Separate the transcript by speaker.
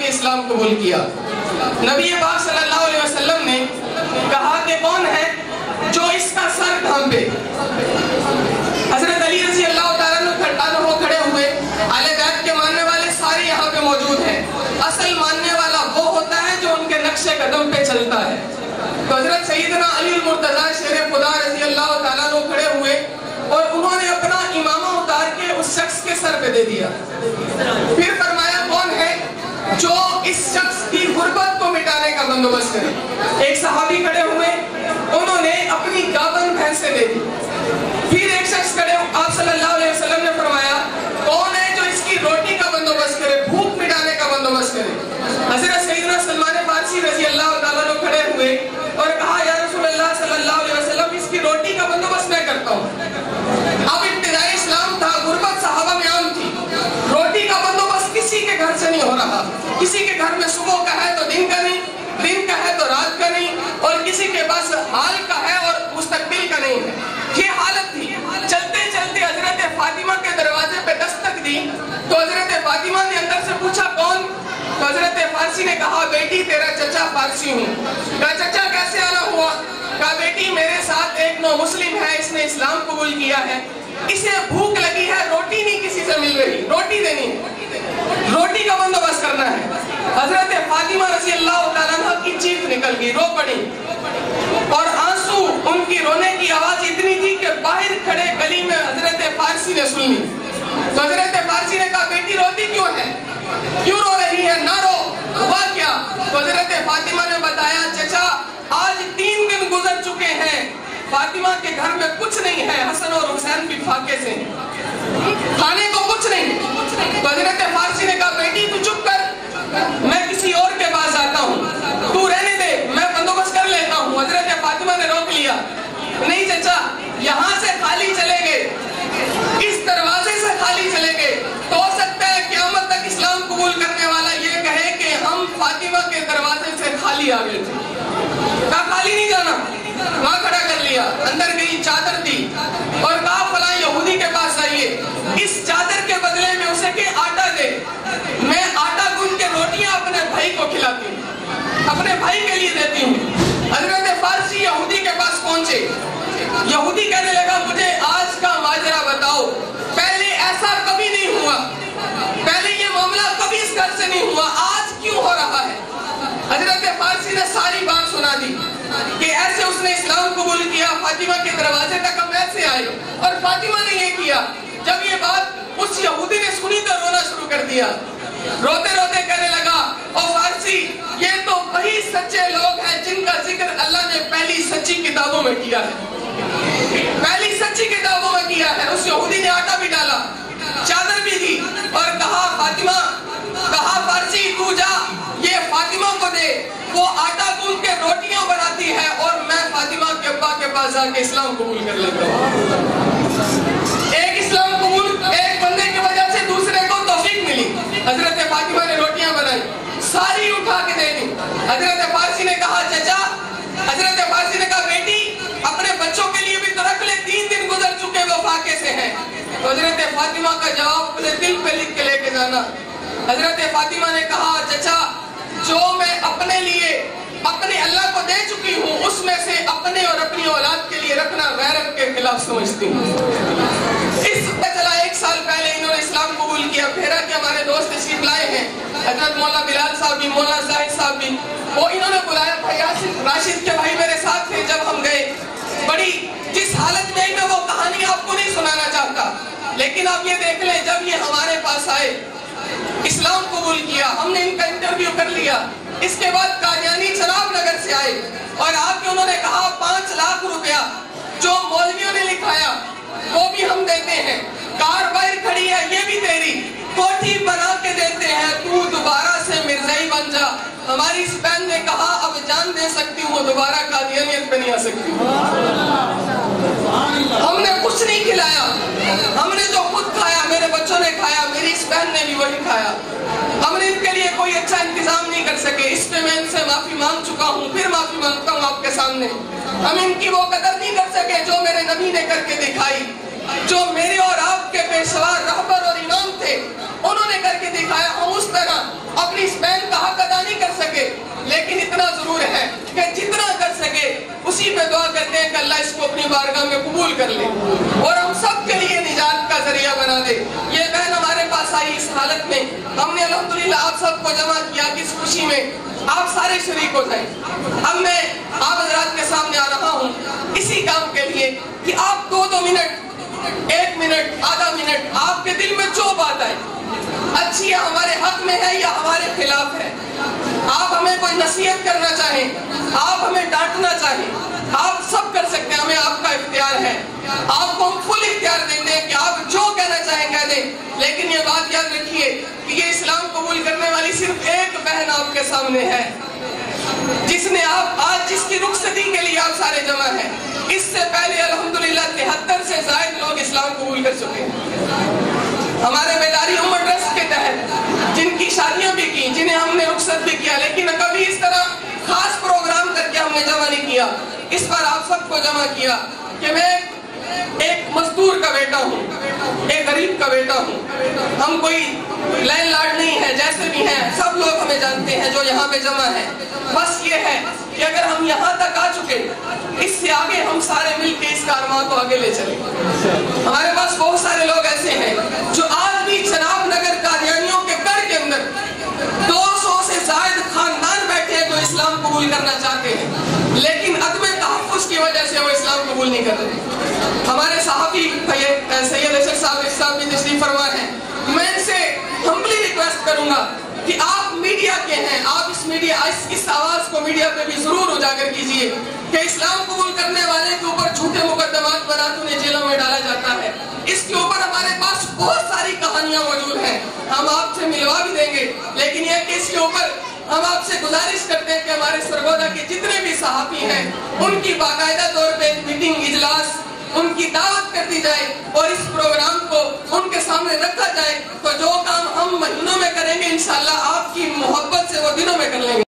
Speaker 1: کے اسلام قبول کیا۔ نبی پاک صلی اللہ علیہ وسلم نے کہا کہ کون ہے جو اس کا سر ڈھانپے؟ حضرت علی رضی اللہ تعالیٰ عنہ کھڑے ہوئے، اہل بیت کے ماننے والے سارے یہاں پہ موجود ہیں، اصل ماننے والا وہ ہوتا ہے جو ان کے نقش قدم پہ چلتا ہے۔ تو حضرت سیدنا علی المرتضیٰ شیر خدا رضی اللہ تعالیٰ عنہ کھڑے ہوئے اور انہوں نے اپنا امامہ اتار کے اس شخص کے سر پہ دے دیا۔ پھر فرمایا کون ہے جو اس شخص کی غربت کو مٹانے کا بندوبست کرے؟ ایک صحابی کھڑے ہوئے، انہوں نے اپنی گابن بھینسیں دے دی۔ پھر ایک شخص کھڑے، آپ صلی اللہ علیہ وسلم نے فرمایا کون ہے جو اس کی روٹی کا بندوبست کرے، بھوک مٹانے کا بندوبست کرے؟ حضرت سیدنا سلمان فارسی رضی اللہ تعالیٰ عنہ کھڑے ہوئے اور کہا یا رسول اللہ صلی اللہ علیہ وسلم اس کی روٹی کا بندوبست میں کرتا ہوں۔ اب ابتدائی اسلام تھا، غربت صحابہ میں عام تھی، روٹی کا بندوبست کسی کے گھر سے نہیں ہو رہا، کسی کے گھر میں صبح کا ہے تو دن کا نہیں، دن کا ہے تو رات کا نہیں، اور کسی کے پاس حال کا ہے اور مستقبل کا نہیں ہے۔ یہ حالت تھی۔ چلتے چلتے حضرت فاطمہ کے دروازے پہ دستک دی تو حضرت فاطمہ نے اندر سے پوچھا کون؟ تو حضرت فارسی نے کہا بیٹی تیرا چچا فارسی ہوں۔ کہا چچا کیسے آنا ہوا؟ کہا بیٹی میرے ساتھ ایک نو مسلم ہے، اس نے اسلام قبول کیا ہے، اسے بھوک لگی ہے، روٹی نہیں کسی سے مل رہی، روٹی دینی ہے، روٹی کا بندوبست کرنا ہے۔ حضرت فاطمہ رضی اللہ تعالیٰ عنہ کی چیخ نکل گئی، رو پڑی، اور آنسو ان کی رونے کی آواز اتنی تھی کہ باہر کھڑے گلی میں حضرت فارسی نے سنی۔ تو حضرت فارسی نے کہا بیٹی روتی کیوں ہے، کیوں رو رہی ہے، نہ رو، ہوا کیا؟ تو حضرت فاطمہ نے بتایا چچا آج 3 دن گزر چکے ہیں، فاطمہ کے گھر میں کچھ نہیں ہے، حسن اور حسین بھی فاقے سے کھانے کو کچھ نہیں۔ تو حضرت فارسی نے کہا بیٹی تو چپ کر، میں کسی اور کے پاس آتا ہوں، تو رہنے دے، میں بندوبست کر لیتا ہوں۔ حضرت فاطمہ نے روک لیا، نہیں چچا یہاں سے خالی چلے گئے، اس دروازے سے خالی چلے گئے تو ہو سکتا ہے قیامت تک اسلام قبول کرنے والا یہ کہے کہ ہم فاطمہ کے دروازے سے خالی آ گئے تھے۔ کہا خالی نہیں جانا، وہاں کھڑا کر لیا، اندر گئی، چادر دی اور کہا فلاں یہودی کے پاس آئیے، اس چادر کے بدلے میں اسے کہ آٹا دے، میں آٹا گوندھ کے روٹیاں اپنے بھائی کو کھلاتی ہوں، اپنے بھائی کے لیے دیتی ہوں۔ حضرت فارسی یہودی کے پاس پہنچے، یہودی کہنے لگا مجھے آج کا ماجرا بتاؤ، پہلے ایسا کبھی نہیں ہوا، پہلے یہ معاملہ کبھی اس گھر سے نہیں ہوا، آج کیوں ہو رہا ہے؟ حضرت فارسی نے ساری بات سنا دی کہ ایسے اس نے اسلام قبول کیا، فاطمہ کے دروازے تک ہم ایسے آئے، اور فاطمہ نے یہ کیا۔ جب یہ بات اس یہودی نے سنی تو رونا شروع کر دیا، روتے روتے کہنے لگا او فارسی یہ تو وہی سچے لوگ ہیں جن کا ذکر اللہ نے پہلی سچی کتابوں میں کیا ہے، پہلی سچی کتابوں میں کیا ہے۔ اس یہودی نے آٹا بھی ڈالا، چادر بھی دی اور کہا فاطمہ، کہا فارسی تو جا یہ فاطمہ کو دے، وہ آٹا گوندھ کے روٹیاں بناتی ہے اور میں فاطمہ کے ابا کے پاس جا کے اسلام قبول کر لیتا ہوں۔ ایک اسلام قبول ایک بندے کی وجہ سے دوسرے کو توفیق ملی۔ حضرت فاطمہ نے روٹیاں بنائی، ساری اٹھا کے دے دی۔ حضرت فارسی نے کہا چچا، حضرت فارسی نے کہا بیٹی اپنے بچوں کے لیے بھی تو رکھ لے، 3 دن گزر چکے وہ فاقے سے ہیں۔ تو حضرت فاطمہ کا جواب اپنے دل پہ لکھ کے لے کے جانا۔ حضرت فاطمہ نے کہا چچا جو میں اپنے لیے اپنے اللہ کو دے چکی ہوں اس میں سے اپنے اور اپنی اولاد کے لیے رکھنا غیرت کے خلاف سمجھتی ہوں۔ اس پتہ چلا 1 سال پہلے انہوں نے اسلام قبول کیا، پھیرا کے ہمارے دوست تشریف لائے ہیں، حضرت مولانا بلال صاحب بھی، مولانا زاہد صاحب بھی، وہ انہوں نے بلایا، بھائی راشد کے بھائی میرے ساتھ تھے جب ہم گئے، بڑی جس حالت میں میں وہ کہانی آپ کو نہیں سنانا چاہتا، لیکن آپ یہ دیکھ لیں جب یہ ہمارے پاس آئے اسلام قبول کیا، ہم نے ان کا انٹرویو کر لیا، اس کے بعد قادیانی چناب نگر سے آئے اور آپ کے انہوں نے کہا 5 لاکھ روپیہ جو مولویوں نے لکھایا وہ بھی ہم دیتے ہیں، کار باہر کھڑی ہے یہ بھی تیری، کوٹھی بنا کے دیتے ہیں، تو دوبارہ سے مرزائی بن جا۔ ہماری اس بہن نے کہا اب جان دے سکتی ہوں، وہ دوبارہ قادیانیت پہ نہیں آ سکتی۔ ہم نے کچھ نہیں کھلایا، ہم نے جو خود کھایا، میرے بچوں نے کھایا، میری اس بہن نے بھی وہی کھایا، ہم نے ان کے لیے کوئی اچھا انتظام نہیں کر سکے، اس پہ میں ان سے معافی مانگ چکا ہوں، پھر معافی مانگتا ہوں آپ کے سامنے۔ ہم ان کی وہ قدر نہیں کر سکے جو میرے نبی نے کر کے دکھائی، جو میرے اور آپ کے پیشوا رہبر اور امام تھے انہوں نے کر کے دکھایا، ہم اس طرح اپنی اس بہن کا حق ادا نہیں کر سکے، لیکن اتنا ضرور ہے کہ جتنا کر سکے اسی پہ دعا کرتے ہیں کہ اللہ اس کو اپنی بارگاہ میں قبول کر لے اور ہم سب کے لیے نجات کا ذریعہ بنا دے۔ یہ بہن ہمارے پاس آئی اس حالت میں، ہم نے الحمدللہ آپ سب کو جمع کیا کہ اس خوشی میں آپ سارے شریک ہو جائیں۔ اب میں آپ حضرات کے سامنے آ رہا ہوں اسی کام کے لیے کہ آپ 2 منٹ، 1 منٹ، آدھا منٹ، آپ کے دل میں جو بات آئے، اچھی یا ہمارے حق میں ہے یا ہمارے خلاف ہے، آپ ہمیں کوئی نصیحت کرنا چاہیں، آپ ہمیں ڈانٹنا چاہیں، آپ سب کر سکتے ہیں، ہمیں آپ کا اختیار ہے۔ آپ کو ہم فل اختیار دیتے ہیں کہ آپ جو کہنا چاہیں کہہ دیں، لیکن یہ بات یاد رکھیے کہ یہ اسلام قبول کرنے والی صرف ایک بہن آپ کے سامنے ہے، جس نے آپ آج جس کی رخصتی کے لیے آپ سارے جمع ہیں۔ اس سے پہلے الحمدللہ 73 سے زائد لوگ اسلام قبول کر چکے ہیں۔ ہمارے بیداری عمر ٹرسٹ کے تحت جن کی شادیاں بھی کی، جنہیں ہم نے رخصت بھی کیا، لیکن کبھی اس طرح خاص پروگرام کر کے ہم نے جمع نہیں کیا، اس پر آپ سب کو جمع کیا کہ میں ایک مزدور کا بیٹا ہوں، ایک غریب کا بیٹا ہوں، ہم کوئی لینڈ لارڈ نہیں ہے، جیسے بھی ہیں سب لوگ ہمیں جانتے ہیں جو یہاں پہ جمع ہیں۔ بس یہ ہے کہ اگر ہم یہاں تک آ چکے، اس سے آگے ہم سارے مل کے اس کارواں کو آگے لے چلیں۔ ہمارے پاس بہت سارے لوگ ایسے ہیں جو آج بھی چناب نگر قادیانیوں کے گڑھ کے اندر 200 سے زائد خاندان بیٹھے ہیں جو اسلام قبول کرنا چاہتے ہیں، لیکن عدم تحفظ کی وجہ سے وہ اسلام قبول نہیں کر رہے۔ ہمارے صحافی سید اشرف صاحب بھی تشریف فرما ہیں، میں ان سے ہمبلی ریکویسٹ کروں گا کہ آپ میڈیا کے ہیں، آپ اس آواز کو میڈیا پہ بھی ضرور اجاگر کیجئے کہ اسلام قبول کرنے والے کے اوپر جھوٹے مقدمات بنا کے انہیں جیلوں میں ڈالا جاتا ہے۔ اس کے اوپر ہمارے پاس بہت ساری کہانیاں موجود ہیں، ہم آپ سے ملوا بھی دیں گے، لیکن یہ کہ اس کے اوپر ہم آپ سے گزارش کرتے ہیں کہ ہمارے سرگودا کے جتنے بھی صحافی ہیں ان کی باقاعدہ طور پہ میٹنگ، اجلاس، ان کی دعوت کر دی جائے اور اس پروگرام کو ان کے سامنے رکھا جائے، تو جو کام ہم مہینوں میں کریں گے انشاءاللہ آپ کی محبت سے وہ دنوں میں کر لیں گے۔